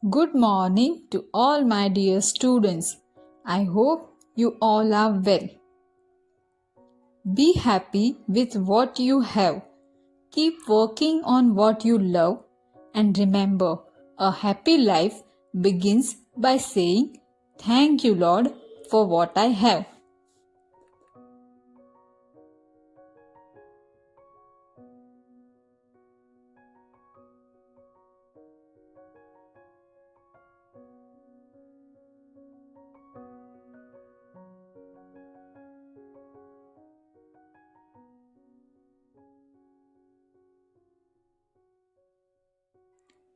Good morning to all my dear students. I hope you all are well. Be happy with what you have. Keep working on what you love. And remember, a happy life begins by saying, "Thank you, Lord, for what I have."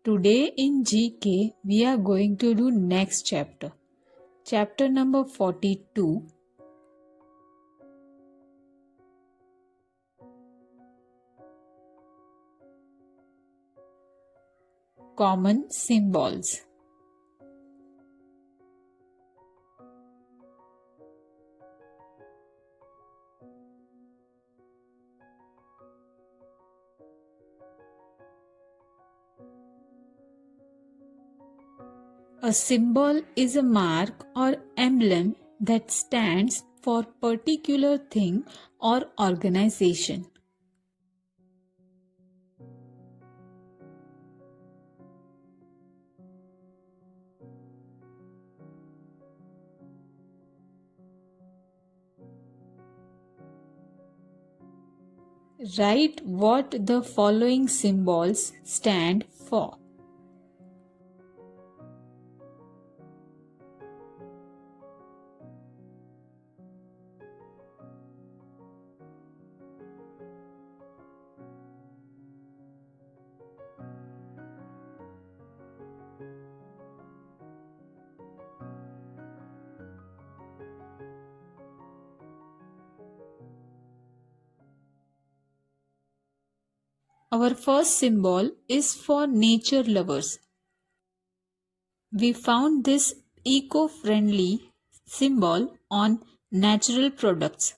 Today in GK, we are going to do next chapter. Chapter number 42. Common symbols. A symbol is a mark or emblem that stands for particular thing or organization. Write what the following symbols stand for. Our first symbol is for nature lovers. We found this eco-friendly symbol on natural products.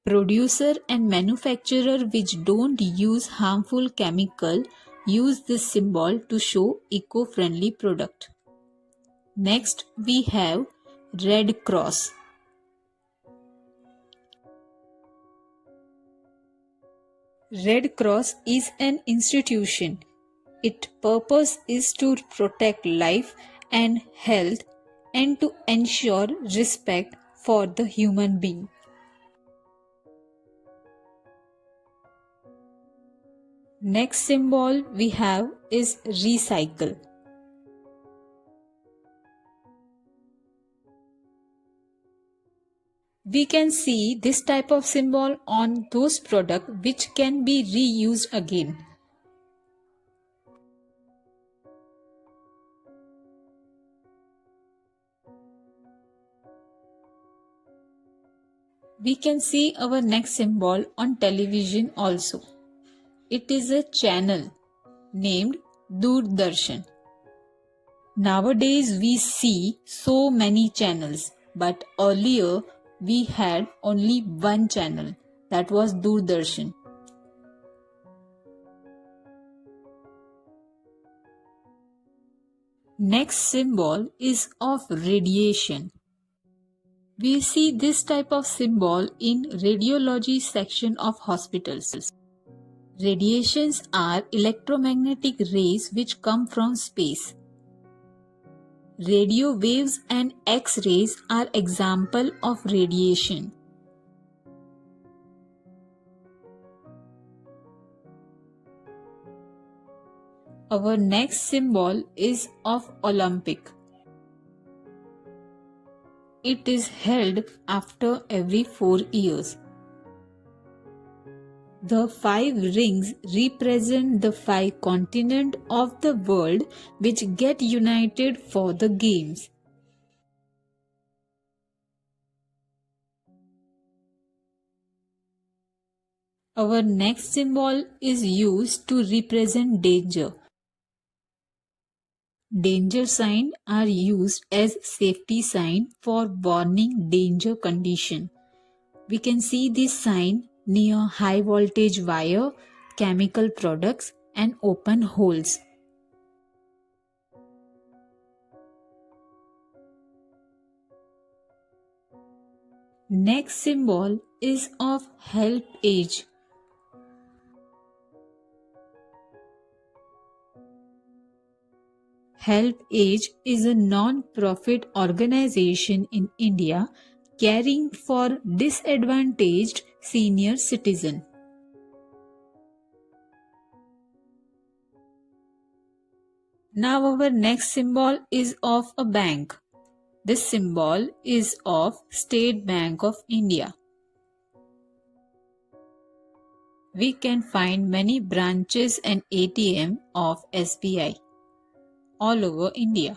Producer and manufacturer which don't use harmful chemical use this symbol to show eco-friendly product. Next we have Red Cross. Red Cross is an institution. Its purpose is to protect life and health and to ensure respect for the human being. Next symbol we have is recycle. We can see this type of symbol on those products which can be reused again. We can see our next symbol on television also. It is a channel named Doordarshan. Nowadays we see so many channels, but earlier we had only one channel, that was Doordarshan. Next symbol is of radiation. We see this type of symbol in radiology section of hospitals. Radiations are electromagnetic rays which come from space. Radio waves and X-rays are example of radiation. Our next symbol is of Olympic. It is held after every 4 years. The 5 rings represent the 5 continents of the world which get united for the games. Our next symbol is used to represent danger. Danger signs are used as safety sign for warning danger condition. We can see this sign near high voltage wire, chemical products and open holes. Next symbol is of Help Age. Help Age is a non-profit organization in India caring for disadvantaged senior citizens. Now our next symbol is of a bank. This symbol is of State Bank of India. We can find many branches and ATM of SBI all over India.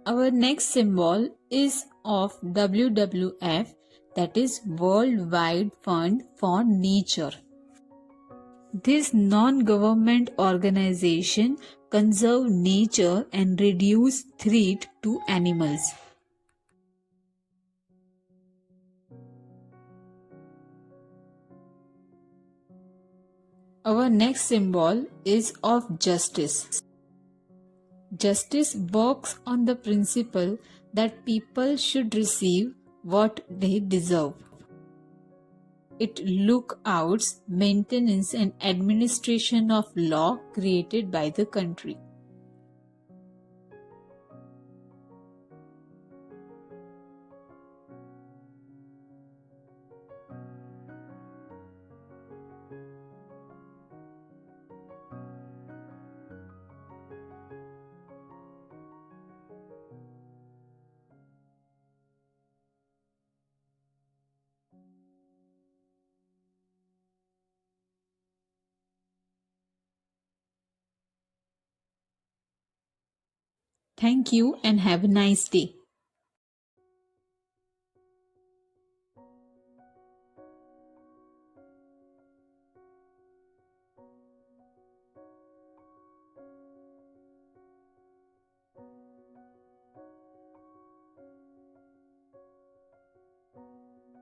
Our next symbol is of WWF, that is World Wide Fund for Nature. This non-government organization conserve nature and reduce threat to animals. Our next symbol is of justice. Justice works on the principle that people should receive what they deserve. It looks out maintenance and administration of law created by the country. Thank you and have a nice day.